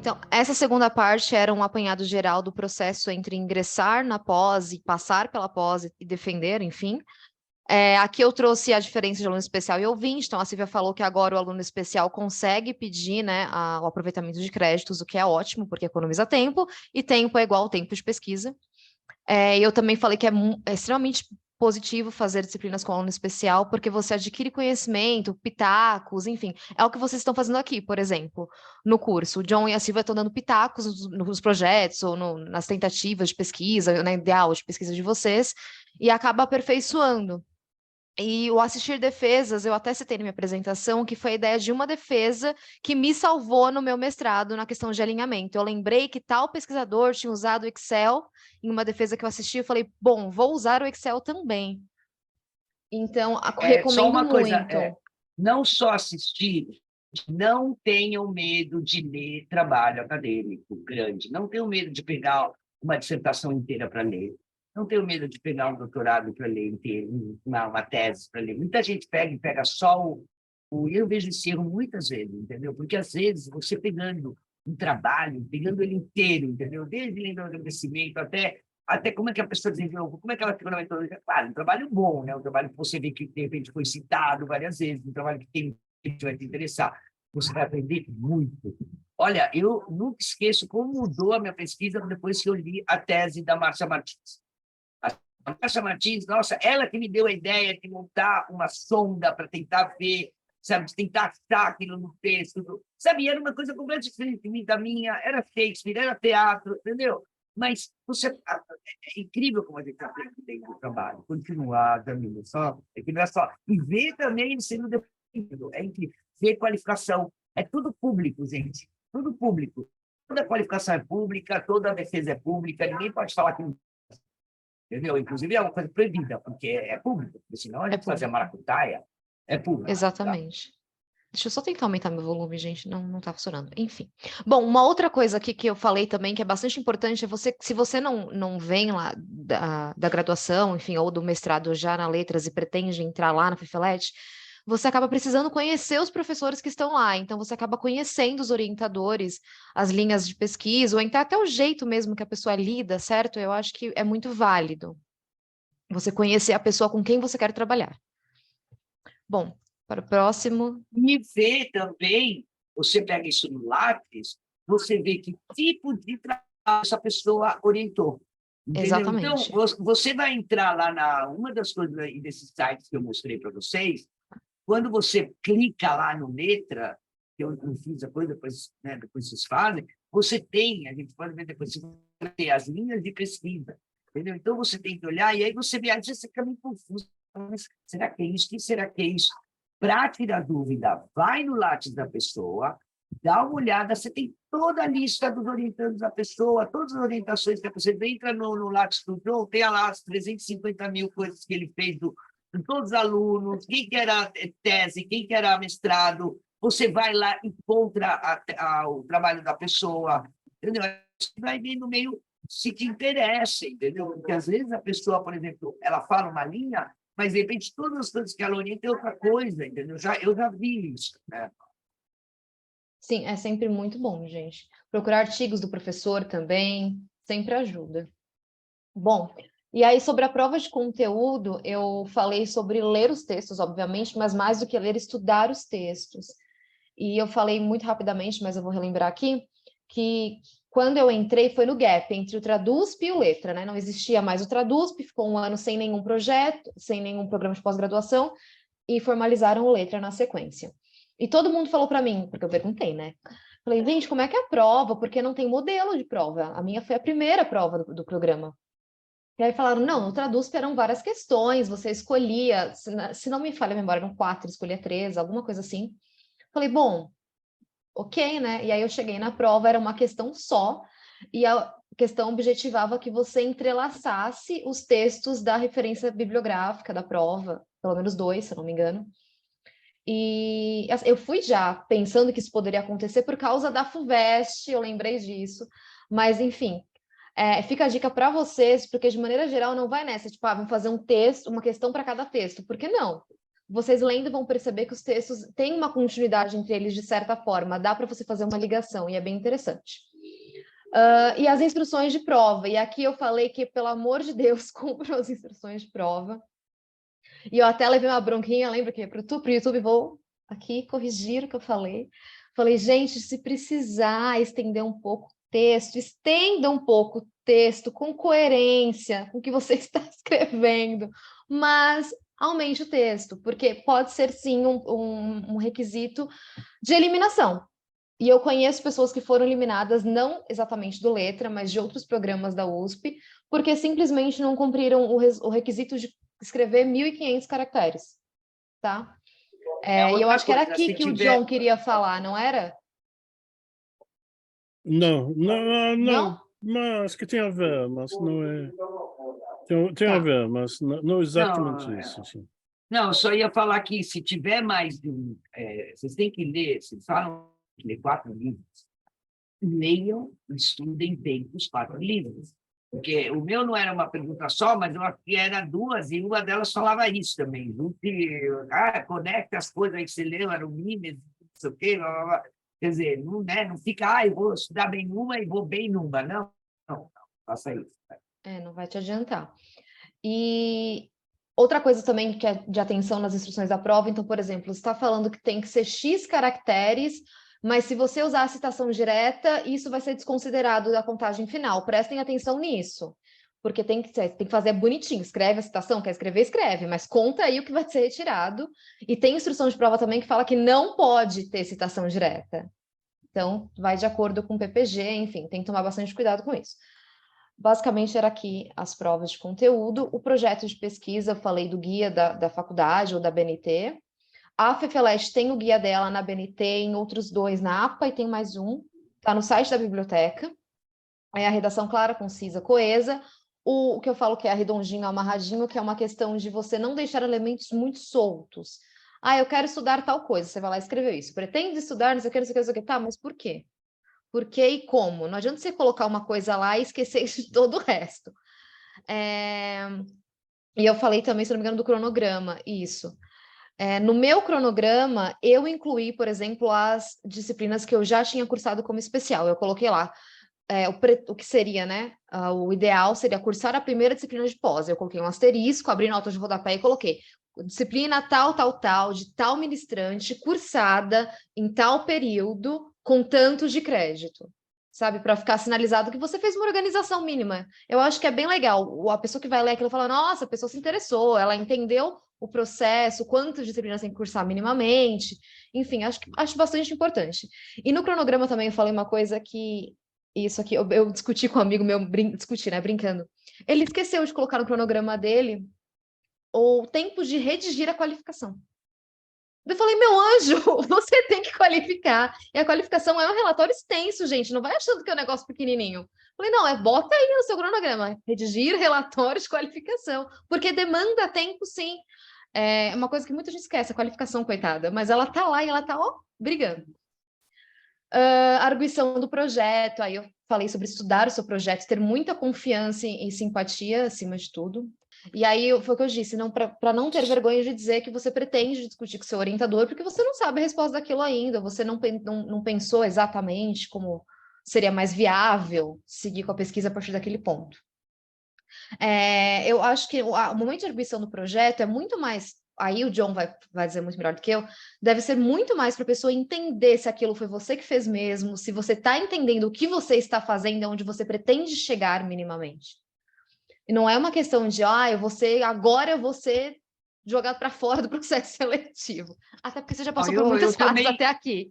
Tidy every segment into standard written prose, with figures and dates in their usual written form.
Então, essa segunda parte era um apanhado geral do processo entre ingressar na pós e passar pela pós e defender, enfim. Aqui eu trouxe a diferença de aluno especial e ouvinte. Então, a Silvia falou que agora o aluno especial consegue pedir, né, o aproveitamento de créditos, o que é ótimo, porque economiza tempo, e tempo é igual ao tempo de pesquisa. Eu também falei que é extremamente positivo fazer disciplinas com aluno especial, porque você adquire conhecimento, pitacos, enfim. É o que vocês estão fazendo aqui, por exemplo, no curso. O John e a Silvia estão dando pitacos nos projetos ou nas tentativas de pesquisa, na ideal de pesquisa de vocês, e acaba aperfeiçoando. E o assistir defesas, eu até citei na minha apresentação, que foi a ideia de uma defesa que me salvou no meu mestrado na questão de alinhamento. Eu lembrei que tal pesquisador tinha usado o Excel em uma defesa que eu assisti, eu falei, bom, vou usar o Excel também. Então, Só recomendo uma coisa, muito. não só assistir, não tenham medo de ler trabalho acadêmico grande, não tenham medo de pegar uma dissertação inteira para ler, não tenham medo de pegar um doutorado para ler inteiro, uma tese para ler. Muita gente pega só eu vejo esse erro muitas vezes, entendeu? Porque às vezes você pegando um trabalho, pegando ele inteiro, entendeu? Desde lendo o agradecimento até como é que a pessoa desenvolveu, como é que ela ficou na metodologia. Claro, um trabalho bom, né? Um trabalho que você vê que, de repente, foi citado várias vezes, um trabalho que vai te interessar. Você vai aprender muito. Olha, eu nunca esqueço como mudou a minha pesquisa depois que eu li a tese da Márcia Martins. A Márcia Martins, nossa, ela que me deu a ideia de montar uma sonda para tentar ver, sabe, de tentar achar aquilo no texto. Sabe, era uma coisa completamente diferente da minha, era Shakespeare, era teatro, entendeu? Mas é incrível como a gente aprende dentro do trabalho. Continuar, Camila, só, é que não é só. E ver também sendo defendido. É incrível. Ver qualificação. É tudo público, gente. Tudo público. Toda qualificação é pública, toda defesa é pública, ninguém pode falar que. Entendeu? Inclusive é uma coisa proibida, porque é público. Porque senão a gente fazia maracutaia, é público. Exatamente. Tá? Deixa eu só tentar aumentar meu volume, gente, não tá funcionando. Enfim. Bom, uma outra coisa aqui que eu falei também, que é bastante importante, é se você não vem lá da graduação, enfim, ou do mestrado já na letras e pretende entrar lá na FIFELET, você acaba precisando conhecer os professores que estão lá. Então, você acaba conhecendo os orientadores, as linhas de pesquisa, ou então até o jeito mesmo que a pessoa lida, certo? Eu acho que é muito válido você conhecer a pessoa com quem você quer trabalhar. Bom, para o próximo. E ver também, você pega isso no lápis, você vê que tipo de trabalho essa pessoa orientou. Entendeu? Então, Exatamente. você vai entrar lá uma das coisas aí desses sites que eu mostrei para vocês, quando você clica lá no letra, que eu não fiz a coisa, depois vocês fazem, você tem, a gente pode ver depois, você tem as linhas de pesquisa, entendeu? Então, você tem que olhar, e aí você vê, às vezes você fica meio confuso, mas será que é isso? O que será que é isso? Para tirar dúvida, vai no Lattes da pessoa, dá uma olhada, você tem toda a lista dos orientandos da pessoa, todas as orientações que você entra no Lattes do John, tem lá as 350 mil coisas que ele fez de todos os alunos, quem que era tese, quem que era mestrado, você vai lá e encontra o trabalho da pessoa, entendeu? Você vai vendo meio se te interessa, entendeu? Porque às vezes a pessoa, por exemplo, ela fala uma linha, mas de repente todas as coisas que ela orienta é outra coisa, entendeu? Eu já vi isso, né? Sim, é sempre muito bom, gente. Procurar artigos do professor também sempre ajuda. Bom, e aí sobre a prova de conteúdo, eu falei sobre ler os textos, obviamente, mas mais do que ler, estudar os textos. E eu falei muito rapidamente, mas eu vou relembrar aqui, que quando eu entrei foi no gap entre o Tradusp e o Letra, né? Não existia mais o Tradusp, ficou um ano sem nenhum projeto, sem nenhum programa de pós-graduação, e formalizaram o Letra na sequência. E todo mundo falou para mim, porque eu perguntei, né? Falei, gente, como é que é a prova? Porque não tem modelo de prova. A minha foi a primeira prova do programa. E aí falaram, não, no Tradusp eram várias questões, você escolhia, se não me falha a memória, eram 4, escolhia 3, alguma coisa assim. Falei, bom, ok, né? E aí eu cheguei na prova, era uma questão só, e a questão objetivava que você entrelaçasse os textos da referência bibliográfica da prova, pelo menos 2, se eu não me engano. E eu fui já pensando que isso poderia acontecer por causa da FUVEST, eu lembrei disso, mas enfim, fica a dica para vocês, porque de maneira geral não vai nessa, tipo, vamos fazer um texto, uma questão para cada texto, porque não? vocês lendo vão perceber que os textos têm uma continuidade entre eles de certa forma, dá para você fazer uma ligação, e é bem interessante. E as instruções de prova, e aqui eu falei que, pelo amor de Deus, cumpram as instruções de prova. E eu até levei uma bronquinha, lembra que para o YouTube vou aqui corrigir o que eu falei. Falei, gente, se precisar estender um pouco o texto, estenda um pouco o texto com coerência com o que você está escrevendo, mas aumente o texto, porque pode ser sim um requisito de eliminação. E eu conheço pessoas que foram eliminadas, não exatamente do Letra, mas de outros programas da USP, porque simplesmente não cumpriram o requisito de escrever 1.500 caracteres, tá? E eu acho que era aqui que o John queria falar, não era? Não, Não? mas que tem a ver, mas não é... Tem a ver, mas não exatamente isso. Assim. Não, eu só ia falar que se tiver mais de um... vocês têm que ler, vocês falam que ler 4 livros. Leiam, estudem bem os 4 livros. Porque o meu não era uma pergunta só, mas eu acho que era 2, e uma delas falava isso também. Conecta as coisas aí que você leu, era o Mimes, não sei o quê, blá, blá, blá. Quer dizer, não fica, eu vou estudar bem numa e vou bem numa. Não, faça isso. Não vai te adiantar. E outra coisa também que é de atenção nas instruções da prova, então, por exemplo, você está falando que tem que ser X caracteres, mas se você usar a citação direta, isso vai ser desconsiderado da contagem final. Prestem atenção nisso, porque tem que fazer bonitinho. Escreve a citação, quer escrever, escreve, mas conta aí o que vai ser retirado. E tem instrução de prova também que fala que não pode ter citação direta. Então, vai de acordo com o PPG, enfim, tem que tomar bastante cuidado com isso. Basicamente, era aqui as provas de conteúdo. O projeto de pesquisa, eu falei do guia da faculdade ou da BNT. A FEFELESH tem o guia dela na BNT, em outros 2 na APA, e tem mais um. Está no site da biblioteca. É a redação clara, concisa, coesa. O que eu falo que é arredondinho, amarradinho, que é uma questão de você não deixar elementos muito soltos. Eu quero estudar tal coisa. Você vai lá e escreveu isso. Pretende estudar, não sei o que, não sei o que, não sei o que. Tá, mas por quê? Por quê e como? Não adianta você colocar uma coisa lá e esquecer de todo o resto. E eu falei também, se não me engano, do cronograma, isso. No meu cronograma, eu incluí, por exemplo, as disciplinas que eu já tinha cursado como especial. Eu coloquei lá o que seria, né? O ideal seria cursar a primeira disciplina de pós. Eu coloquei um asterisco, abri notas de rodapé e coloquei disciplina tal, tal, tal, de tal ministrante, cursada em tal período, com tanto de crédito, sabe? Para ficar sinalizado que você fez uma organização mínima. Eu acho que é bem legal. A pessoa que vai ler aquilo fala, nossa, a pessoa se interessou, ela entendeu o processo, quantas disciplinas tem que cursar minimamente, enfim, acho bastante importante. E no cronograma também eu falei uma coisa que, isso aqui, eu discuti com um amigo meu, brincando. Ele esqueceu de colocar no cronograma dele o tempo de redigir a qualificação. Eu falei, meu anjo, você tem que qualificar. E a qualificação é um relatório extenso, gente. Não vai achando que é um negócio pequenininho. Eu falei, não, bota aí no seu cronograma. Redigir relatório de qualificação. Porque demanda tempo, sim. É uma coisa que muita gente esquece, a qualificação, coitada. Mas ela tá lá e ela tá, brigando. Arguição do projeto. Aí eu falei sobre estudar o seu projeto, ter muita confiança e simpatia, acima de tudo. E aí foi o que eu disse, para não ter vergonha de dizer que você pretende discutir com seu orientador, porque você não sabe a resposta daquilo ainda, você não pensou exatamente como seria mais viável seguir com a pesquisa a partir daquele ponto. Eu acho que o momento de arguição do projeto é muito mais, aí o John vai dizer muito melhor do que eu, deve ser muito mais para a pessoa entender se aquilo foi você que fez mesmo, se você está entendendo o que você está fazendo, onde você pretende chegar minimamente. E não é uma questão de, agora eu vou ser jogado para fora do processo seletivo. Até porque você já passou por muitas fases até aqui.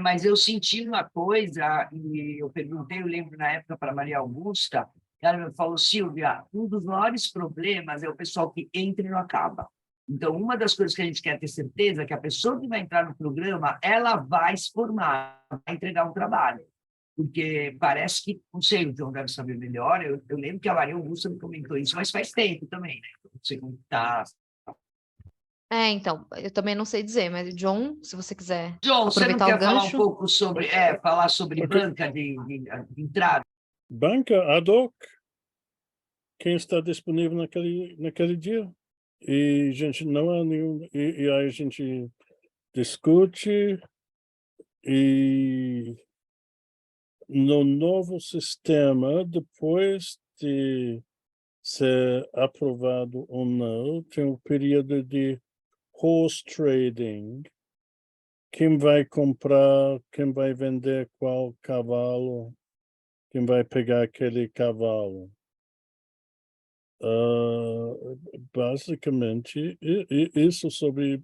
Mas eu senti uma coisa, e eu perguntei, eu lembro na época para Maria Augusta, ela me falou, Silvia, um dos maiores problemas é o pessoal que entra e não acaba. Então, uma das coisas que a gente quer ter certeza é que a pessoa que vai entrar no programa, ela vai se formar, vai entregar um trabalho. Porque parece que, não sei, o João deve saber melhor, eu lembro que a Maria Augusta me comentou isso, mas faz tempo também, né? Não sei como está. Então, eu também não sei dizer, mas John, se você quiser John, aproveitar você não quer o gancho... falar um pouco sobre, falar sobre banca de entrada? Banca ad hoc, quem está disponível naquele dia. e gente não há nenhum, e aí a gente discute e no novo sistema, depois de ser aprovado ou não, tem um período de horse trading. Quem vai comprar, quem vai vender qual cavalo, quem vai pegar aquele cavalo. Basicamente, isso sobre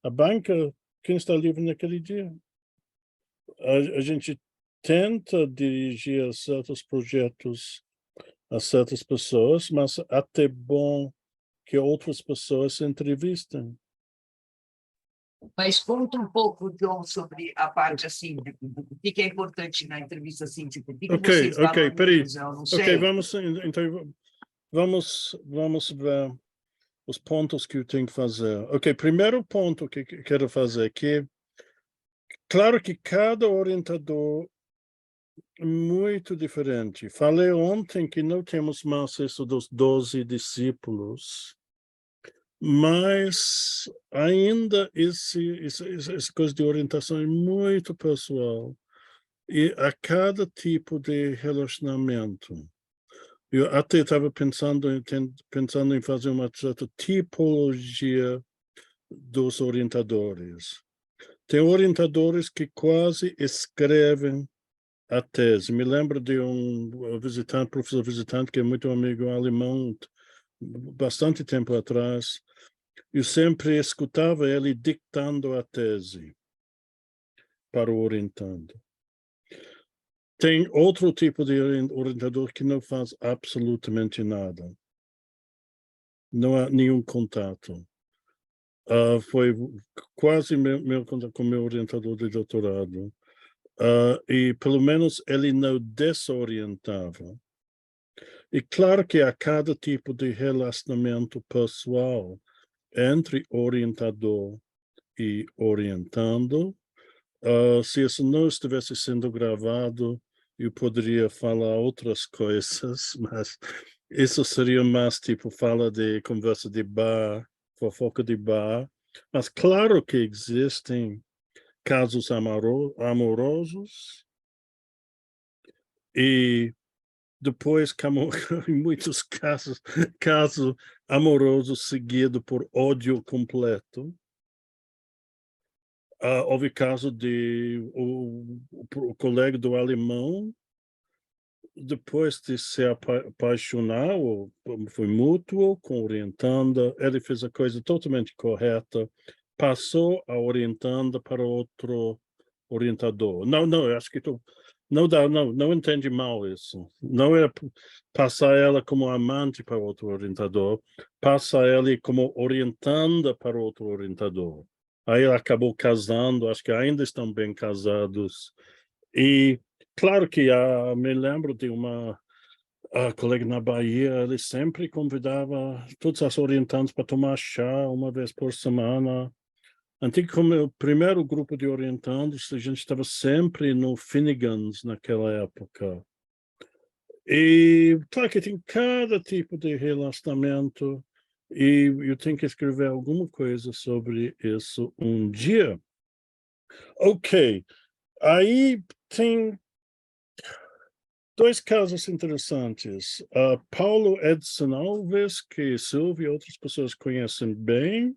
a banca, quem está livre naquele dia. A gente tenta dirigir certos projetos a certas pessoas, mas até bom que outras pessoas se entrevistem. Mas conta um pouco, John, sobre a parte assim, o que é importante na entrevista assim, tipo, o que vocês Peraí. valorizam, não Ok, sei. então, vamos ver os pontos que eu tenho que fazer. Ok, primeiro ponto que quero fazer é que, claro que cada orientador é muito diferente. Falei ontem que não temos mais isso dos 12 discípulos, mas ainda essa coisa de orientação é muito pessoal. E a cada tipo de relacionamento. Eu até estava pensando em fazer uma certa tipologia dos orientadores. Tem orientadores que quase escrevem a tese. Me lembro de um visitante, professor visitante, que é muito amigo alemão, bastante tempo atrás. Eu sempre escutava ele dictando a tese para o orientando. Tem outro tipo de orientador que não faz absolutamente nada. Não há nenhum contato. Foi quase meu contato com meu orientador de doutorado. E pelo menos ele não desorientava. E claro que há cada tipo de relacionamento pessoal entre orientador e orientando. Se isso não estivesse sendo gravado, eu poderia falar outras coisas, mas isso seria mais tipo fala de conversa de bar, fofoca de bar. Mas claro que existem casos amorosos e depois, como em muitos caso amoroso seguido por ódio completo. Houve caso de o colega do alemão, depois de se apaixonar, foi mútuo, com orientanda, ele fez a coisa totalmente correta, passou a orientanda para outro orientador. Não, eu acho que não entende mal isso. Não é passar ela como amante para outro orientador, passa ela como orientanda para outro orientador. Aí ela acabou casando, acho que ainda estão bem casados. E claro que me lembro de uma colega na Bahia, ele sempre convidava todas as orientantes para tomar chá uma vez por semana. Antigo como o primeiro grupo de orientandos, a gente estava sempre no Finnegan's naquela época. E claro que tem cada tipo de relacionamento e eu tenho que escrever alguma coisa sobre isso um dia. Ok, aí tem dois casos interessantes. Paulo Edson Alves, que Silvia e outras pessoas conhecem bem,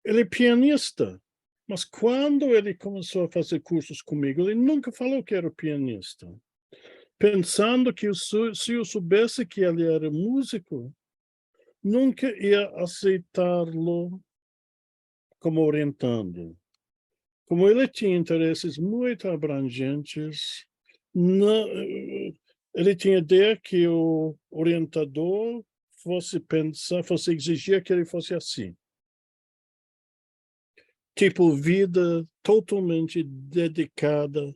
ele é pianista. Mas quando ele começou a fazer cursos comigo, ele nunca falou que era pianista. Pensando que se eu soubesse que ele era músico, nunca ia aceitá-lo como orientando. Como ele tinha interesses muito abrangentes, ele tinha ideia que o orientador fosse exigir que ele fosse assim. Tipo, vida totalmente dedicada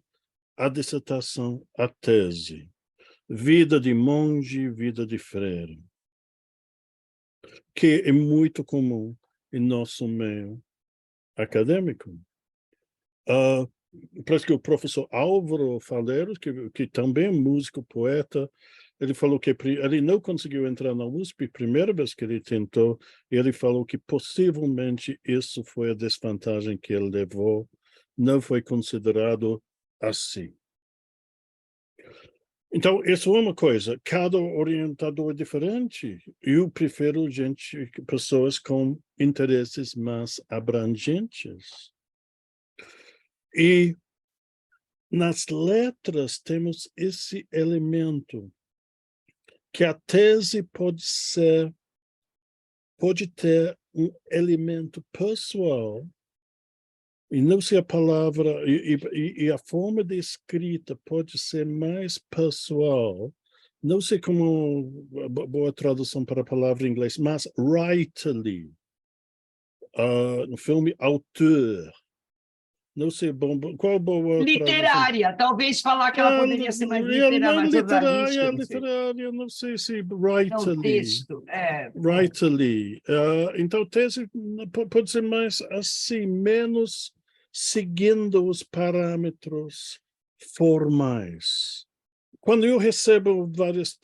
à dissertação, à tese. Vida de monge, vida de freire. Que é muito comum em nosso meio acadêmico. Parece que o professor Álvaro Faleiros, que também é músico, poeta, Ele falou que ele não conseguiu entrar na USP, primeira vez que ele tentou, e ele falou que possivelmente isso foi a desvantagem que ele levou, não foi considerado assim. Então, isso é uma coisa, cada orientador é diferente. Eu prefiro pessoas com interesses mais abrangentes. E nas letras temos esse elemento, que a tese pode ter um elemento pessoal, e não se a palavra, e a forma de escrita pode ser mais pessoal, não sei como boa tradução para a palavra em inglês, mas writerly, no filme autor, não sei qual a boa tradução. Literária, talvez falar que ela poderia ser mais literária, mais jornalística. Literária, não sei se Não, writerly. texto, Writerly. Então, tese pode ser mais assim, menos seguindo os parâmetros formais. Quando eu recebo várias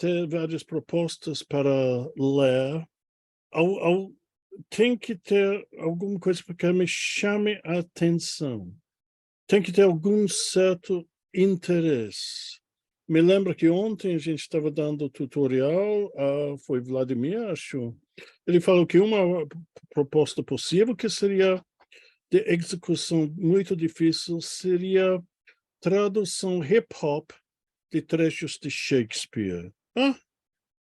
propostas para ler, tem que ter alguma coisa que me chame a atenção. Tem que ter algum certo interesse. Me lembro que ontem a gente estava dando tutorial, foi Vladimir, acho. Ele falou que uma proposta possível que seria de execução muito difícil seria tradução hip-hop de trechos de Shakespeare.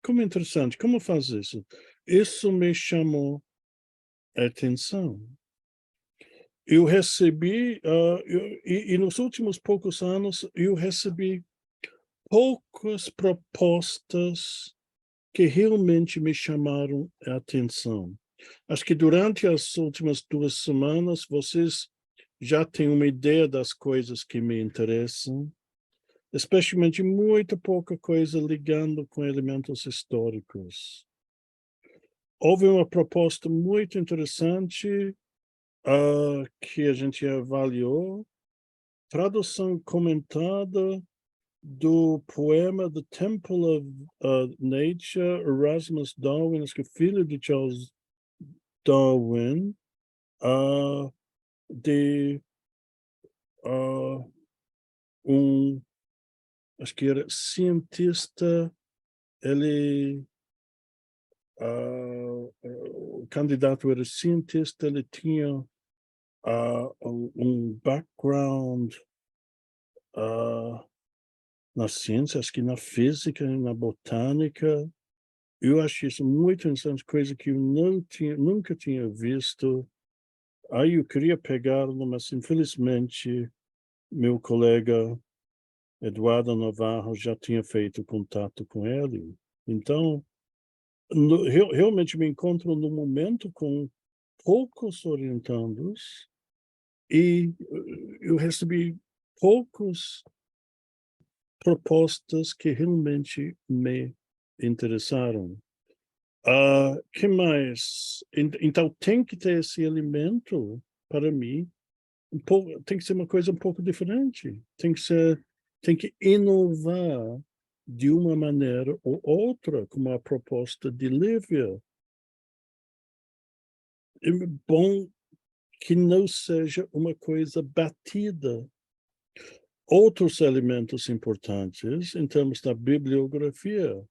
Como interessante, como faz isso? Isso me chamou a atenção. Eu recebi, e nos últimos poucos anos, eu recebi poucas propostas que realmente me chamaram a atenção. Acho que durante as últimas 2 semanas, vocês já têm uma ideia das coisas que me interessam, especialmente muito pouca coisa ligando com elementos históricos. Houve uma proposta muito interessante que a gente avaliou, tradução comentada do poema The Temple of Nature, Erasmus Darwin, acho que filho de Charles Darwin, de acho que era cientista, ele, o candidato era cientista, ele tinha um background na ciência, acho que na física, na botânica. Eu acho isso muito interessante, coisa que eu nunca tinha visto. Aí eu queria pegá-lo, mas infelizmente meu colega Eduardo Navarro já tinha feito contato com ele. Então, realmente me encontro no momento com poucos orientandos e eu recebi poucas propostas que realmente me interessaram. Que mais? Então, tem que ter esse elemento, para mim, tem que ser uma coisa um pouco diferente. Tem que inovar de uma maneira ou outra, como a proposta de Lívia. É bom que não seja uma coisa batida. Outros elementos importantes em termos da bibliografia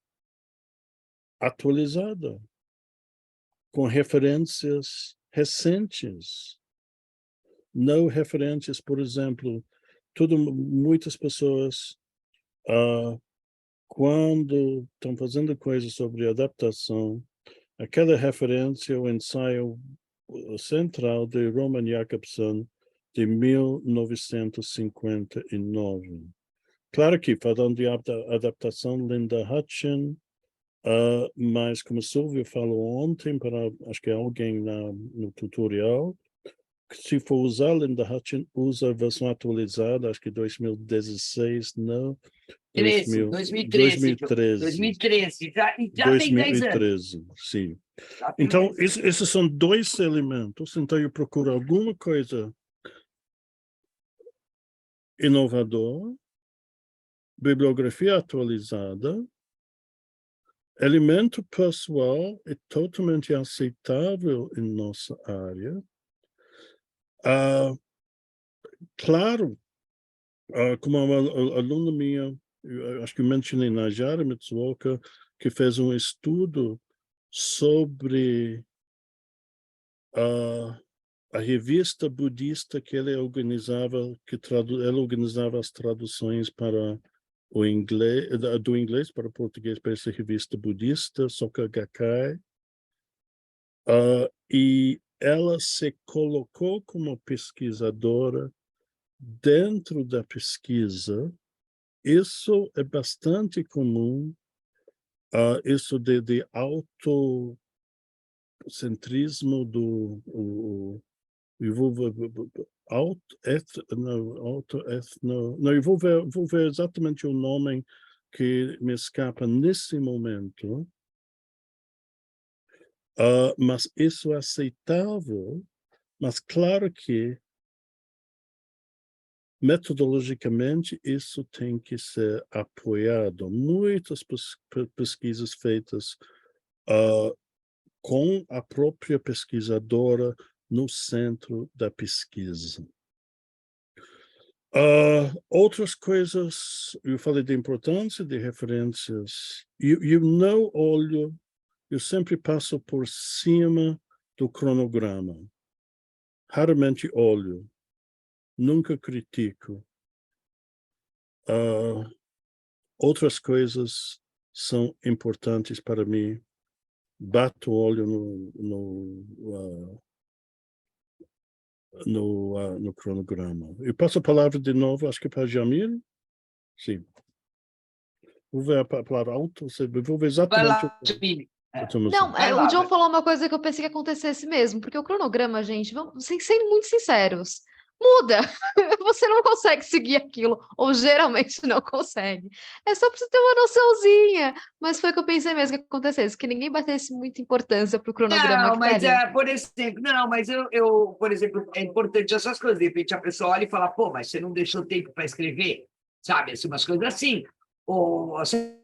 atualizada, com referências recentes, não referências, por exemplo, muitas pessoas, quando estão fazendo coisas sobre adaptação, aquela referência ao ensaio central de Roman Jakobson, de 1959. Claro que, falando de adaptação, Linda Hutchin, mas como Silvio falou ontem, para acho que alguém no tutorial, que se for usar Linda Hutchin, usa a versão atualizada, acho que 2016, não, 2013. 2013, já tem 10 anos. 2013, sim. Então, esses são 2 elementos. Então, eu procuro alguma coisa inovadora, bibliografia atualizada, Elemento pessoal é totalmente aceitável em nossa área. Claro, como uma aluna minha, acho que eu mencionei, Najara Mitsuoka, que fez um estudo sobre a revista budista que ela organizava, ela organizava as traduções para o inglês, do inglês para o português, para essa revista budista, Soka Gakkai, e ela se colocou como pesquisadora dentro da pesquisa. Isso é bastante comum, isso de autocentrismo eu vou ver, não, eu vou ver exatamente o nome que me escapa nesse momento, mas isso é aceitável, mas claro que metodologicamente isso tem que ser apoiado. Muitas pesquisas feitas com a própria pesquisadora no centro da pesquisa. Outras coisas, eu falei da importância de referências, eu não olho, eu sempre passo por cima do cronograma, raramente olho, nunca critico. Outras coisas são importantes para mim, bato o olho no cronograma. Eu passo a palavra de novo, acho que para Jamil. Sim. Vou ver a palavra alto, vou ver Vai exatamente lá, Jamile. Não, Vai o lá, John falou uma coisa que eu pensei que acontecesse mesmo, porque o cronograma, gente, vamos sendo muito sinceros, muda. Você não consegue seguir aquilo, ou geralmente não consegue. É só para você ter uma noçãozinha. Mas foi o que eu pensei mesmo que acontecesse, que ninguém batesse muita importância para o cronograma Não, que tá mas ali. por exemplo, não, mas por exemplo, é importante essas coisas. De repente a pessoa olha e fala, pô, mas você não deixou tempo para escrever, sabe? Assim, umas coisas assim. Ou você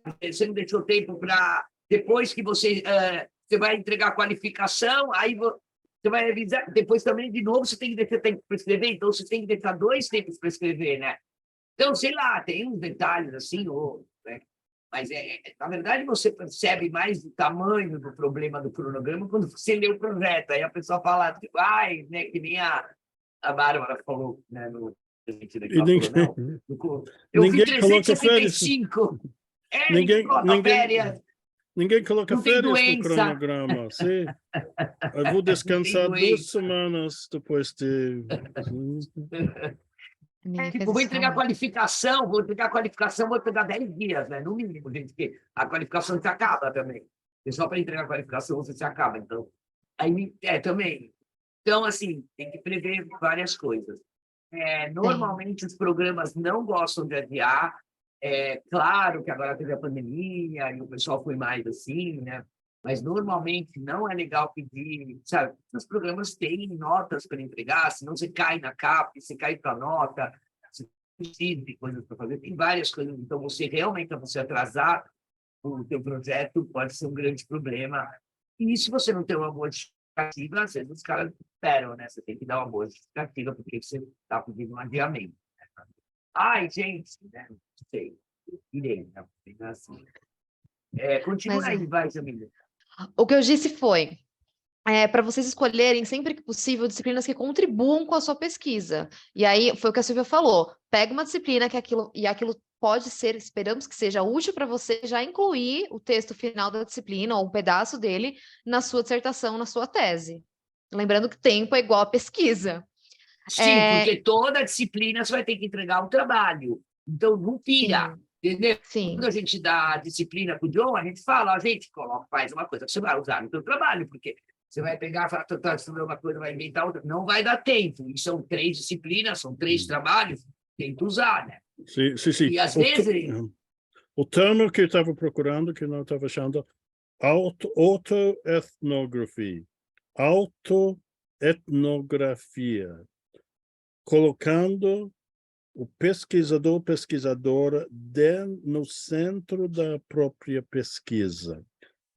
não deixou tempo para. Depois que você vai entregar a qualificação, aí você vai revisar. Depois também, de novo, você tem que deixar tempo para escrever, então você tem que deixar 2 tempos para escrever, né? Então, sei lá, tem uns detalhes assim, né? Mas, na verdade, você percebe mais o tamanho do problema do cronograma quando você lê o projeto. Aí a pessoa fala, tipo, ai, né, que nem a Bárbara falou, né, no E ela falou, não, eu vi ninguém coloca férias. 375. Ninguém Ninguém, coloca ninguém, férias, ninguém coloca não tem férias no doença, cronograma. Sim. Eu vou não tem descansar 2 doença. semanas depois de. Ninguém faz Tipo, vou isso entregar a realmente. qualificação, vou pegar 10 dias, né? No mínimo, gente, porque a qualificação se acaba também. E só para entregar a qualificação você se acaba. Então, aí também. Então, assim, tem que prever várias coisas. Tem. Normalmente, os programas não gostam de adiar. Claro que agora teve a pandemia e o pessoal foi mais assim, né? Mas, normalmente, não é legal pedir, sabe? Os programas têm notas para entregar, senão você cai na CAP, você cai para nota, você precisa de coisas para fazer, tem várias coisas. Então, você atrasar o teu projeto pode ser um grande problema. E se você não tem uma boa justificativa, às vezes os caras esperam, né? Você tem que dar uma boa justificativa porque você está pedindo um adiamento. Ai, gente, né? Não sei. Irei, né? Assim. Continua Mas aí, vai, Jamila. o que eu disse foi, para vocês escolherem sempre que possível disciplinas que contribuam com a sua pesquisa. E aí foi o que a Silvia falou: pega uma disciplina que aquilo pode ser, esperamos que seja útil para você, já incluir o texto final da disciplina ou um pedaço dele na sua dissertação, na sua tese. Lembrando que tempo é igual a pesquisa. Sim, porque toda disciplina você vai ter que entregar um trabalho. Então, não pira, Sim, entendeu? Quando sim, a gente dá a disciplina para o John, a gente fala, a gente faz uma coisa que você vai usar no seu trabalho, porque você vai pegar, está estudando uma coisa, vai inventar outra, não vai dar tempo. E são 3 disciplinas, são 3 trabalhos, tem que usar, né? Sim, sim, sim. E às vezes, O termo que eu estava procurando, que eu não estava achando, autoetnografia. Autoetnografia. Colocando o pesquisador, pesquisadora no centro da própria pesquisa.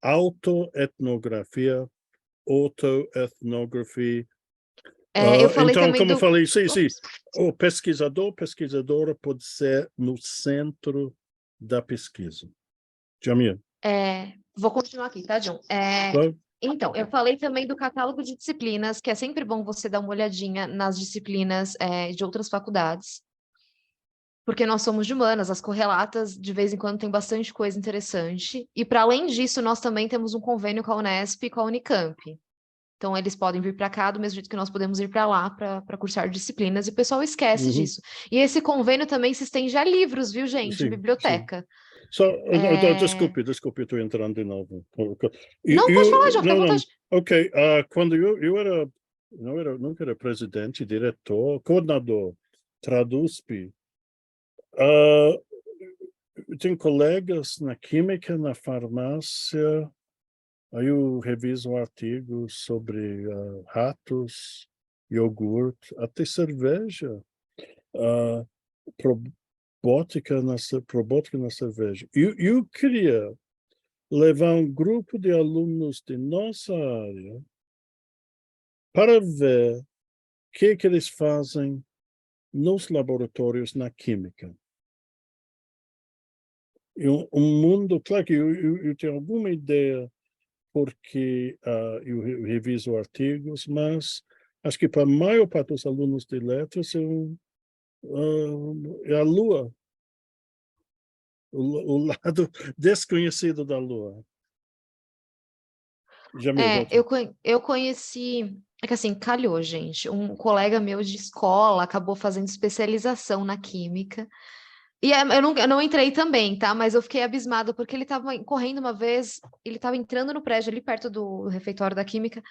autoetnografia, autoethnography. Eu falei Então, também como eu do... falei, sim, o pesquisadora pode ser no centro da pesquisa. Jamil. Vou continuar aqui, tá, John? Claro. Então, eu falei também do catálogo de disciplinas, que é sempre bom você dar uma olhadinha nas disciplinas de outras faculdades, porque nós somos de humanas, as correlatas de vez em quando tem bastante coisa interessante. E para além disso, nós também temos um convênio com a Unesp e com a Unicamp. Então, eles podem vir para cá do mesmo jeito que nós podemos ir para lá para cursar disciplinas, e o pessoal esquece disso. E esse convênio também se estende a livros, viu, gente? Sim, Biblioteca. Desculpe, eu estou entrando de novo. Não, pode falar, João, fica à vontade. Ok, quando eu era, nunca era presidente, diretor, coordenador, Tradusp, eu tenho colegas na química, na farmácia, aí eu reviso artigos sobre ratos, iogurte, até cerveja, probótica na cerveja. Eu queria levar um grupo de alunos de nossa área para ver o que eles fazem nos laboratórios na química. Mundo, claro que eu tenho alguma ideia porque eu reviso artigos, mas acho que para a maior parte dos alunos de letras é a Lua, o lado desconhecido da Lua. Eu conheci, é que assim, calhou, gente. Um colega meu de escola acabou fazendo especialização na química. E eu não entrei também, tá? Mas eu fiquei abismada, porque ele estava correndo uma vez, ele estava entrando no prédio ali perto do refeitório da química.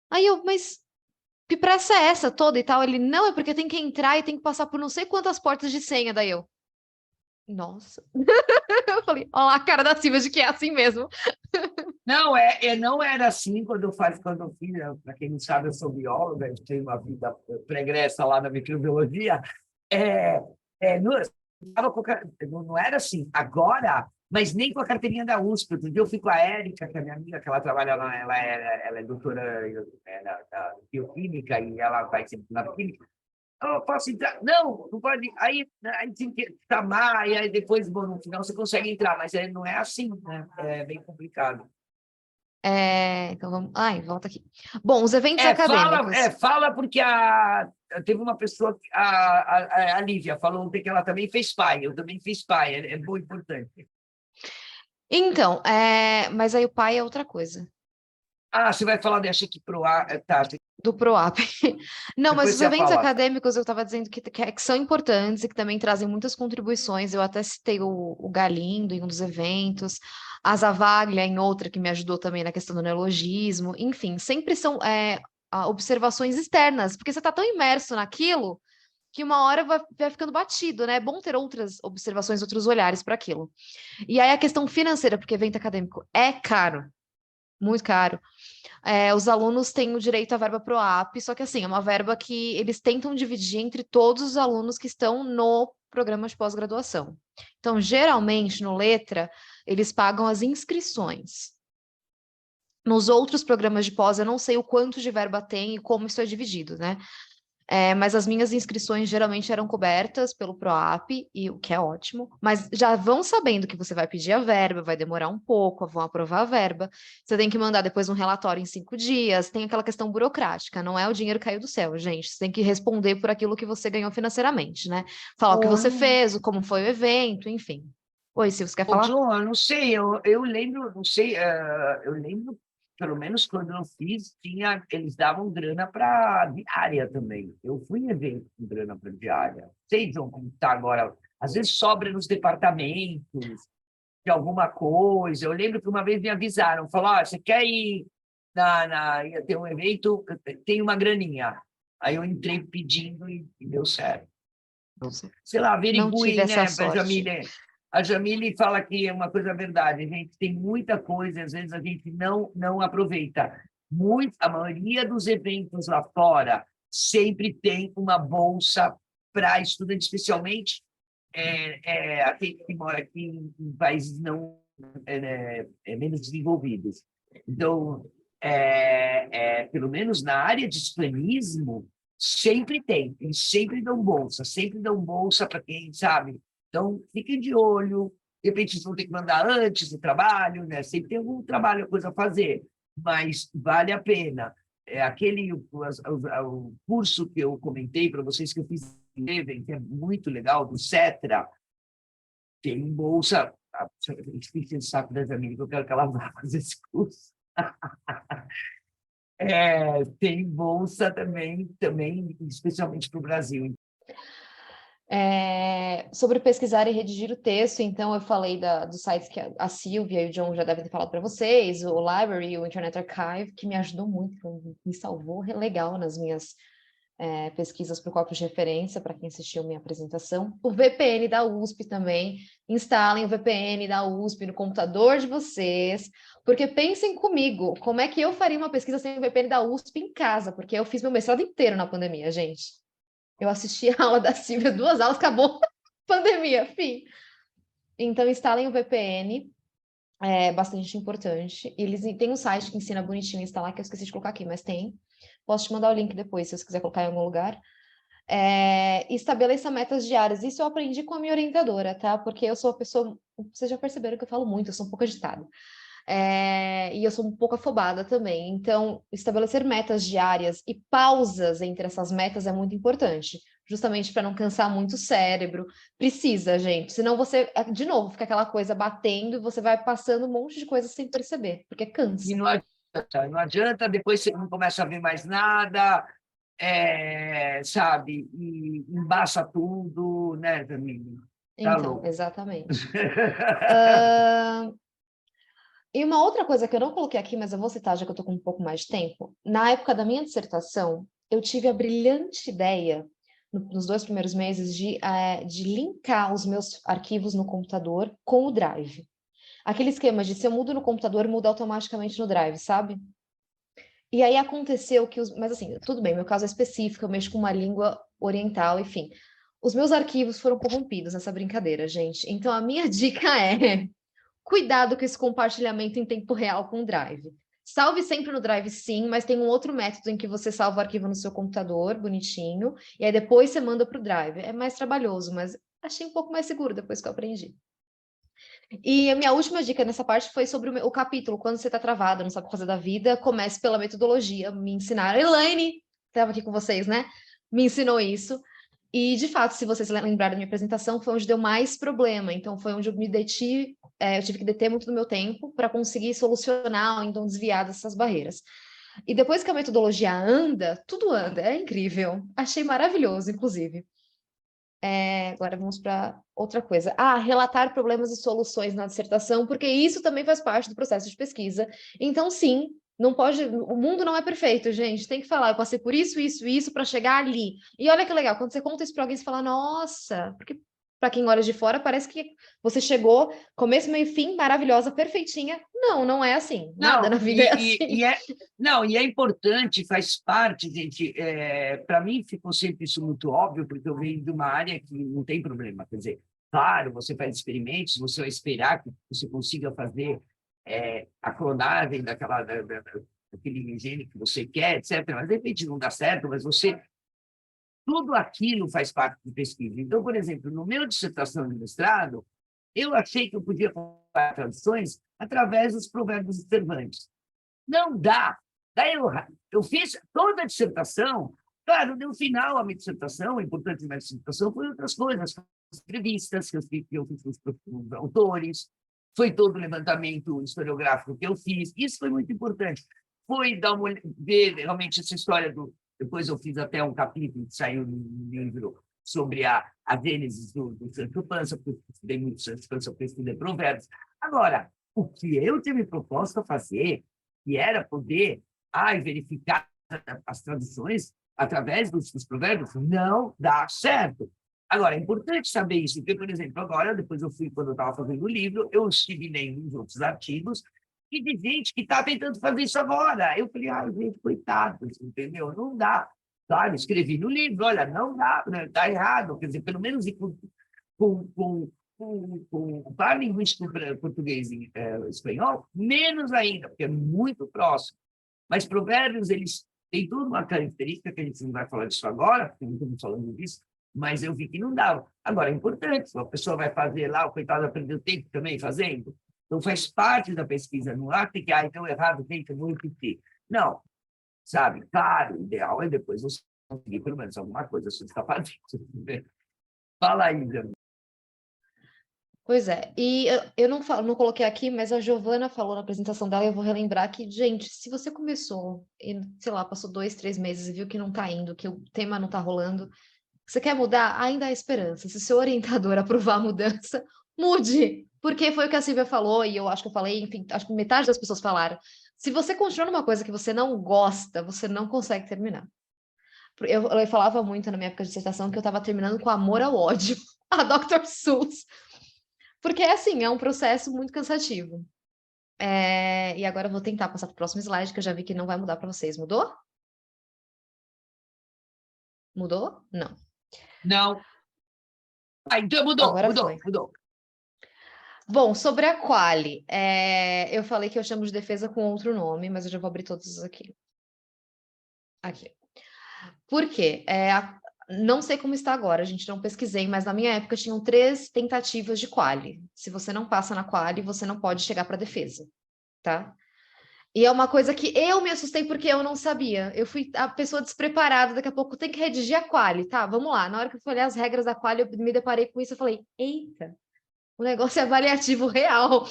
Aí mas que pressa é essa toda e tal? Ele, não, é porque tem que entrar e tem que passar por não sei quantas portas de senha. Daí eu, nossa. Eu falei, ó lá a cara da Silvia de que é assim mesmo. Não, não era assim quando eu fiz, para quem não sabe, eu sou bióloga, eu tenho uma vida pregressa lá na microbiologia. Não era assim. Agora, mas nem com a carteirinha da USP. Outro dia eu fui com a Érica, que é minha amiga, que ela trabalha lá, ela é doutora da bioquímica e ela vai sempre na química. Eu posso entrar? Não, não pode. Aí tem que chamar, e aí depois, bom, no final você consegue entrar, mas não é assim, né? É bem complicado. Então vamos. Ai, volta aqui. Bom, os eventos acadêmicos. Fala porque teve uma pessoa, a Lívia, falou ontem que ela também fez PAI, eu também fiz PAI, é muito importante. Então, mas aí o pai é outra coisa. Você vai falar, deixa aqui pro ar, tá. Do PROAP. Não, mas Depois os você eventos fala. acadêmicos eu estava dizendo que são importantes e que também trazem muitas contribuições. Eu até citei o Galindo em um dos eventos, a Zavaglia em outra que me ajudou também na questão do neologismo. Enfim, sempre são observações externas, porque você está tão imerso naquilo que uma hora vai ficando batido, né? É bom ter outras observações, outros olhares para aquilo. E aí a questão financeira, porque evento acadêmico é caro, muito caro. Os alunos têm o direito à verba PROAP, só que assim, é uma verba que eles tentam dividir entre todos os alunos que estão no programa de pós-graduação. Então, geralmente, no Letra, eles pagam as inscrições. Nos outros programas de pós, eu não sei o quanto de verba tem e como isso é dividido, né? Mas as minhas inscrições geralmente eram cobertas pelo PROAP, e o que é ótimo, mas já vão sabendo que você vai pedir a verba, vai demorar um pouco, vão aprovar a verba, você tem que mandar depois um relatório em 5 dias, tem aquela questão burocrática, não é o dinheiro caiu do céu, gente, você tem que responder por aquilo que você ganhou financeiramente, né? Falar o que você fez, como foi o evento, enfim. Oi, Silvia, você quer falar? João, eu não sei, eu lembro, não sei, eu lembro, pelo menos quando eu fiz, eles davam grana para diária também. Eu fui em evento com grana para diária. Sei, João, como está agora. Às vezes sobra nos departamentos de alguma coisa. Eu lembro que uma vez me avisaram, falaram, você quer ir ia ter um evento, tem uma graninha. Aí eu entrei pedindo e deu certo. Sei lá, Não tive averiguem, essa né, sorte. Jamile? A Jamile fala que é uma coisa verdade. A gente tem muita coisa, às vezes a gente não aproveita. A maioria dos eventos lá fora sempre tem uma bolsa para estudante, especialmente aquele que mora aqui em países não menos desenvolvidos. Então, pelo menos na área de hispanismo, sempre tem, eles sempre dão bolsa para quem sabe. Então, fiquem de olho, de repente eles vão ter que mandar antes do trabalho, né? Sempre tem algum trabalho, coisa a fazer, mas vale a pena. O curso que eu comentei para vocês, que eu fiz em Leven, que é muito legal, do CETRA, tem bolsa. Fiquem saco das amigas, eu quero que ela vá fazer esse curso. Tem bolsa também, especialmente para o Brasil. Sobre pesquisar e redigir o texto, então eu falei dos sites que a Silvia e o John já devem ter falado para vocês, o Library e o Internet Archive, que me ajudou muito, me salvou legal nas minhas pesquisas para o corpo de referência, para quem assistiu minha apresentação. O VPN da USP também, instalem o VPN da USP no computador de vocês, porque pensem comigo, como é que eu faria uma pesquisa sem o VPN da USP em casa? Porque eu fiz meu mestrado inteiro na pandemia, gente. Eu assisti a aula da Silvia, 2 aulas, acabou pandemia, fim. Então, instalem o VPN, é bastante importante. Eles têm um site que ensina bonitinho a instalar, que eu esqueci de colocar aqui, mas tem. Posso te mandar o link depois, se você quiser colocar em algum lugar. Estabeleça metas diárias. Isso eu aprendi com a minha orientadora, tá? Porque eu sou uma pessoa... Vocês já perceberam que eu falo muito, eu sou um pouco agitada. E eu sou um pouco afobada também. Então, estabelecer metas diárias e pausas entre essas metas é muito importante, justamente para não cansar muito o cérebro. Precisa, gente, senão você, de novo, fica aquela coisa batendo e você vai passando um monte de coisa sem perceber, porque cansa. E não adianta, depois você não começa a ver mais nada, sabe? E embaça tudo, né, Jamile? Tá Então, louco. exatamente. E uma outra coisa que eu não coloquei aqui, mas eu vou citar, já que eu estou com um pouco mais de tempo. Na época da minha dissertação, eu tive a brilhante ideia, nos 2 primeiros meses, de linkar os meus arquivos no computador com o Drive. Aquele esquema de se eu mudo no computador, muda automaticamente no Drive, sabe? E aí aconteceu que... Mas assim, tudo bem, meu caso é específico, eu mexo com uma língua oriental, enfim. Os meus arquivos foram corrompidos nessa brincadeira, gente. Então, a minha dica é... Cuidado com esse compartilhamento em tempo real com o Drive. Salve sempre no Drive, sim, mas tem um outro método em que você salva o arquivo no seu computador, bonitinho, e aí depois você manda para o Drive. É mais trabalhoso, mas achei um pouco mais seguro depois que eu aprendi. E a minha última dica nessa parte foi sobre o capítulo, quando você está travado, não sabe o que fazer da vida, comece pela metodologia. Me ensinaram. Elaine, estava aqui com vocês, né? Me ensinou isso. E, de fato, se vocês lembrarem da minha apresentação, foi onde deu mais problema. Então, foi onde eu me detive, eu tive que deter muito do meu tempo para conseguir solucionar ou então desviar dessas barreiras. E depois que a metodologia anda, tudo anda, é incrível. Achei maravilhoso, inclusive. Agora vamos para outra coisa. Relatar problemas e soluções na dissertação, porque isso também faz parte do processo de pesquisa. Então, sim, não pode, o mundo não é perfeito, gente. Tem que falar, eu passei por isso, isso, isso para chegar ali. E olha que legal, quando você conta isso para alguém, você fala, nossa, porque para quem olha de fora parece que você chegou, começo, meio, fim, maravilhosa, perfeitinha. Não, não é assim. Nada na vida é assim. E é importante, faz parte, gente. Para mim ficou sempre isso muito óbvio, porque eu venho de uma área que não tem problema. Quer dizer, claro, você faz experimentos, você vai esperar que você consiga fazer a clonagem daquele gene que você quer, etc. Mas, de repente, não dá certo, mas você... Tudo aquilo faz parte de pesquisa. Então, por exemplo, no meu dissertação de mestrado, eu achei que eu podia comparar traduções através dos provérbios de Cervantes. Não dá. Daí eu fiz toda a dissertação. Claro, no final, a minha dissertação, o importante da minha dissertação foi outras coisas, as entrevistas que eu fiz com os autores, foi todo o levantamento historiográfico que eu fiz. Isso foi muito importante. Foi ver realmente essa história do... Depois eu fiz até um capítulo que saiu no livro sobre a gênese do Sancho Panza, porque eu estudei muito Sancho Panza, porque eu estudei provérbios. Agora, o que eu tinha me proposto a fazer, que era poder verificar as traduções através dos provérbios, não dá certo. Agora, é importante saber isso, porque, por exemplo, agora, depois quando eu estava fazendo o livro, eu estive lendo uns outros artigos e de gente que está tentando fazer isso agora. Eu falei, gente, coitados, entendeu? Não dá. Claro, escrevi no livro, olha, não dá, está errado. Quer dizer, pelo menos com com paralinguístico português e espanhol, menos ainda, porque é muito próximo. Mas provérbios, eles têm toda uma característica, que a gente não vai falar disso agora, porque não estamos falando disso, mas eu vi que não dava. Agora, é importante, se uma pessoa vai fazer lá, o coitado aprendeu tempo também fazendo, então faz parte da pesquisa, não há que, então errado, tem que muito repetir. Não, sabe? Claro, o ideal é depois você conseguir pelo menos alguma coisa, você está fazendo. Fala aí, Jana. Pois é, e eu não coloquei aqui, mas a Giovana falou na apresentação dela, e eu vou relembrar que, gente, se você começou e, sei lá, passou 2, 3 meses e viu que não tá indo, que o tema não tá rolando, você quer mudar? Ainda há esperança. Se seu orientador aprovar a mudança, mude! Porque foi o que a Silvia falou, e eu acho que eu falei, enfim, acho que metade das pessoas falaram. Se você continua numa coisa que você não gosta, você não consegue terminar. Eu falava muito na minha época de dissertação que eu estava terminando com amor ao ódio, a Dr. Seuss. Porque, assim, é um processo muito cansativo. E agora eu vou tentar passar para o próximo slide, que eu já vi que não vai mudar para vocês. Mudou? Mudou? Não. Não. Então mudou, Agora mudou, foi. mudou. Bom, sobre a quali, eu falei que eu chamo de defesa com outro nome, mas eu já vou abrir todos aqui. Aqui. Por quê? Não sei como está agora, a gente não pesquisei, mas na minha época tinham 3 tentativas de quali. Se você não passa na quali, você não pode chegar para defesa, tá? E é uma coisa que eu me assustei porque eu não sabia. Eu fui a pessoa despreparada, daqui a pouco tem que redigir a quali, tá? Vamos lá. Na hora que eu fui olhar as regras da quali, eu me deparei com isso, eu falei, eita, o negócio é avaliativo real.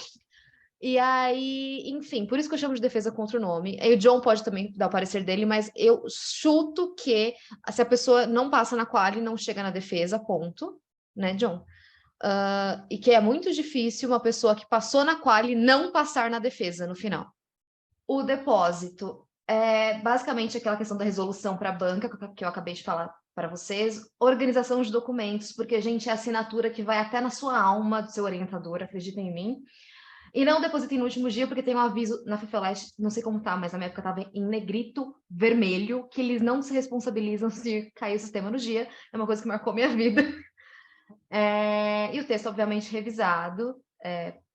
E aí, enfim, por isso que eu chamo de defesa contra o nome. E o John pode também dar o parecer dele, mas eu chuto que se a pessoa não passa na quali, não chega na defesa, ponto, né, John? E que é muito difícil uma pessoa que passou na quali não passar na defesa no final. O depósito é basicamente aquela questão da resolução para a banca, que eu acabei de falar para vocês, organização de documentos, porque, gente, é a assinatura que vai até na sua alma do seu orientador, acreditem em mim. E não depositem no último dia, porque tem um aviso na FIFELESH, não sei como tá, mas na minha época estava em negrito vermelho, que eles não se responsabilizam se cair o sistema no dia. É uma coisa que marcou minha vida. E o texto, obviamente, revisado,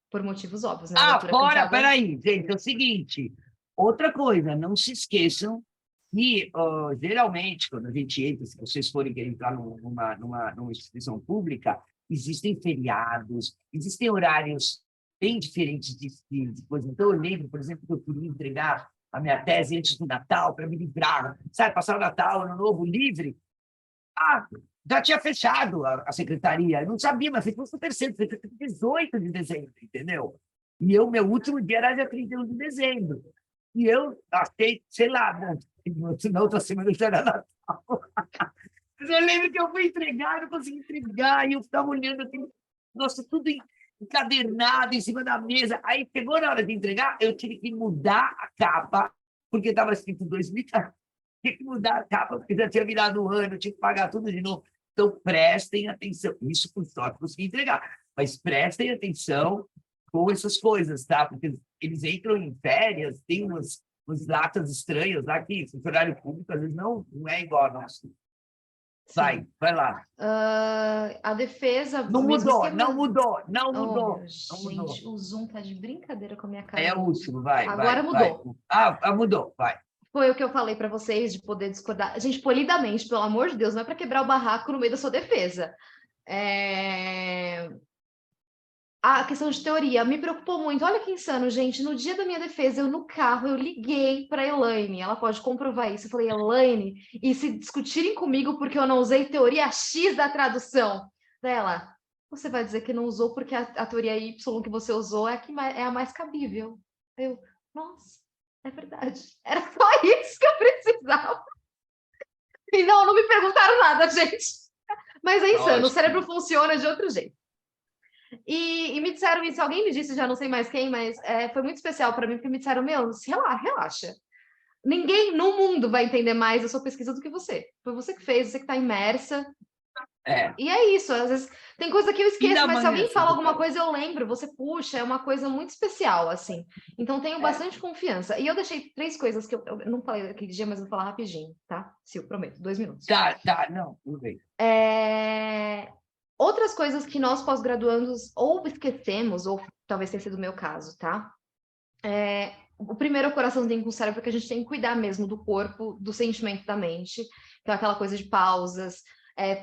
por motivos óbvios, né? A leitura Fora, cansada... peraí, gente, é o seguinte. Outra coisa, não se esqueçam que, geralmente, quando a gente entra, se vocês forem querer entrar numa instituição pública, existem feriados, existem horários bem diferentes de coisa. Então, eu lembro, por exemplo, que eu queria entregar a minha tese antes do Natal, para me livrar, sabe, passar o Natal, Ano Novo livre. Já tinha fechado a secretaria, eu não sabia, mas ficou super cedo, foi 18 de dezembro, entendeu? E meu último dia era dia 31 de dezembro. E eu achei, sei lá, na outra semana já era Natal. Mas eu lembro que eu fui entregar, não consegui entregar, e eu ficava olhando aquilo, nossa, tudo encadernado em cima da mesa. Aí chegou na hora de entregar, eu tive que mudar a capa, porque estava escrito 2014. Tinha que mudar a capa, porque já tinha virado o ano, tinha que pagar tudo de novo. Então, prestem atenção. Isso, por sorte, consegui entregar. Mas prestem atenção com essas coisas, tá? Porque eles entram em férias, tem umas datas estranhas lá que, funcionário público, às vezes não é igual a nossa. Vai lá. A defesa... Não mudou, não mudou. Meu Não mudou. gente, o Zoom tá de brincadeira com a minha cara. É o último, vai. Agora mudou. Mudou, vai. Foi o que eu falei para vocês, de poder discordar. Gente, polidamente, pelo amor de Deus, não é para quebrar o barraco no meio da sua defesa. A questão de teoria me preocupou muito. Olha que insano, gente. No dia da minha defesa, no carro, eu liguei para a Elaine. Ela pode comprovar isso. Eu falei, Elaine, e se discutirem comigo porque eu não usei teoria X da tradução dela, você vai dizer que não usou porque a teoria Y que você usou é a mais cabível. Nossa, é verdade. Era só isso que eu precisava. E não me perguntaram nada, gente. Mas é insano, o cérebro funciona de outro jeito. E me disseram isso, alguém me disse, já não sei mais quem, mas foi muito especial para mim, porque me disseram, relaxa. Ninguém no mundo vai entender mais a sua pesquisa do que você. Foi você que fez, você que está imersa. E é isso, às vezes tem coisa que eu esqueço, mas se alguém fala alguma coisa, eu lembro, você puxa, é uma coisa muito especial, assim. Então, tenho bastante confiança. E eu deixei 3 coisas que eu não falei daquele dia, mas vou falar rapidinho, tá? Sil, prometo, 2 minutos. Tá, não, tudo bem. Outras coisas que nós pós-graduandos ou esquecemos, ou talvez tenha sido o meu caso, tá? O primeiro é o coraçãozinho com o cérebro, porque a gente tem que cuidar mesmo do corpo, do sentimento, da mente. Então, aquela coisa de pausas,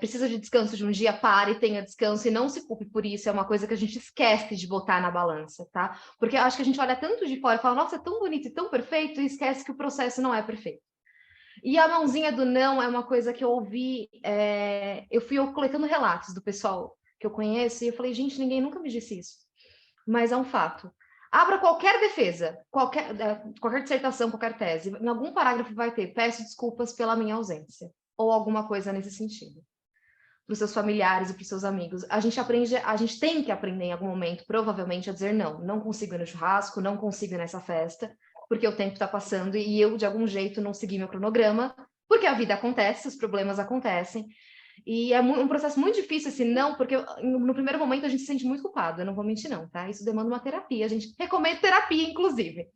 precisa de descanso de um dia, pare, e tenha descanso e não se culpe por isso. É uma coisa que a gente esquece de botar na balança, tá? Porque eu acho que a gente olha tanto de fora e fala, nossa, é tão bonito e tão perfeito, e esquece que o processo não é perfeito. E a mãozinha do não é uma coisa que eu ouvi, eu fui coletando relatos do pessoal que eu conheço, e eu falei, gente, ninguém nunca me disse isso. Mas é um fato. Abra qualquer defesa, qualquer dissertação, qualquer tese, em algum parágrafo vai ter, peço desculpas pela minha ausência, ou alguma coisa nesse sentido. Para os seus familiares e para os seus amigos. A gente tem que aprender em algum momento, provavelmente, a dizer não. Não consigo ir no churrasco, não consigo ir nessa festa, porque o tempo está passando e eu, de algum jeito, não segui meu cronograma, porque a vida acontece, os problemas acontecem. E é um processo muito difícil esse não, porque no primeiro momento a gente se sente muito culpado, eu não vou mentir não, tá? Isso demanda uma terapia, a gente recomenda terapia, inclusive.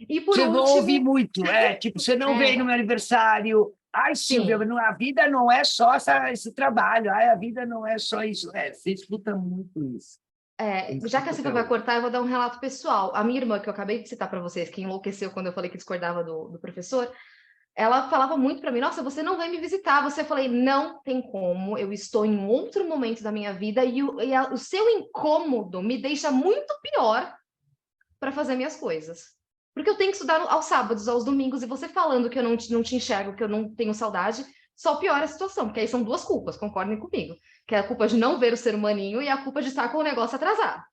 E por Você não ouve último... muito, tipo, você não veio no meu aniversário. Ai, Silvia, Sim, a vida não é só esse trabalho, ai, a vida não é só isso. Você escuta muito isso. já que a Escuta Silvia até vai hoje. cortar, eu vou dar um relato pessoal. A minha irmã, que eu acabei de citar para vocês, que enlouqueceu quando eu falei que discordava do professor, ela falava muito para mim, nossa, você não vem me visitar. Eu falei, não tem como, eu estou em um outro momento da minha vida e o seu incômodo me deixa muito pior para fazer minhas coisas. Porque eu tenho que estudar aos sábados, aos domingos, e você falando que eu não te enxergo, que eu não tenho saudade, só piora a situação, porque aí são duas culpas, concordem comigo. Que é a culpa de não ver o ser humaninho e a culpa de estar com o negócio atrasado.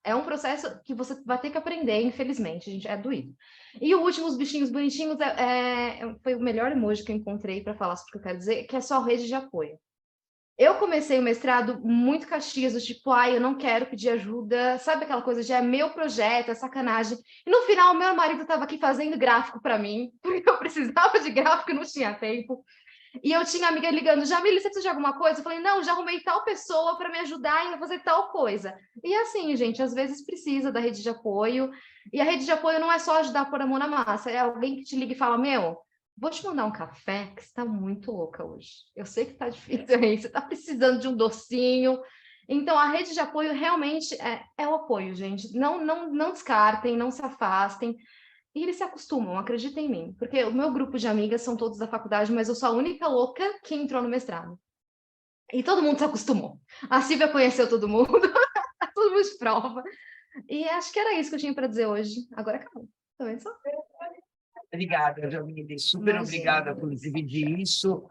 É um processo que você vai ter que aprender, infelizmente, gente, é doído. E o último, os bichinhos bonitinhos, foi o melhor emoji que eu encontrei para falar sobre o que eu quero dizer, que é só rede de apoio. Eu comecei o mestrado muito caxias, do tipo, eu não quero pedir ajuda, sabe aquela coisa de é meu projeto, é sacanagem. E no final, meu marido estava aqui fazendo gráfico para mim, porque eu precisava de gráfico e não tinha tempo. E eu tinha amiga ligando, Jamile, você precisa de alguma coisa? Eu falei, não, já arrumei tal pessoa para me ajudar a fazer tal coisa. E assim, gente, às vezes precisa da rede de apoio. E a rede de apoio não é só ajudar a pôr a mão na massa, é alguém que te liga e fala, meu, vou te mandar um café, que você está muito louca hoje. Eu sei que está difícil aí, você está precisando de um docinho. Então, a rede de apoio realmente é o apoio, gente. Não descartem, não se afastem. E eles se acostumam, acreditem em mim. Porque o meu grupo de amigas são todos da faculdade, mas eu sou a única louca que entrou no mestrado. E todo mundo se acostumou. A Silvia conheceu todo mundo, todo mundo de prova. E acho que era isso que eu tinha para dizer hoje. Agora acabou. Tá vendo só? Obrigada, Jamile. Super Imagina. obrigada por dividir isso.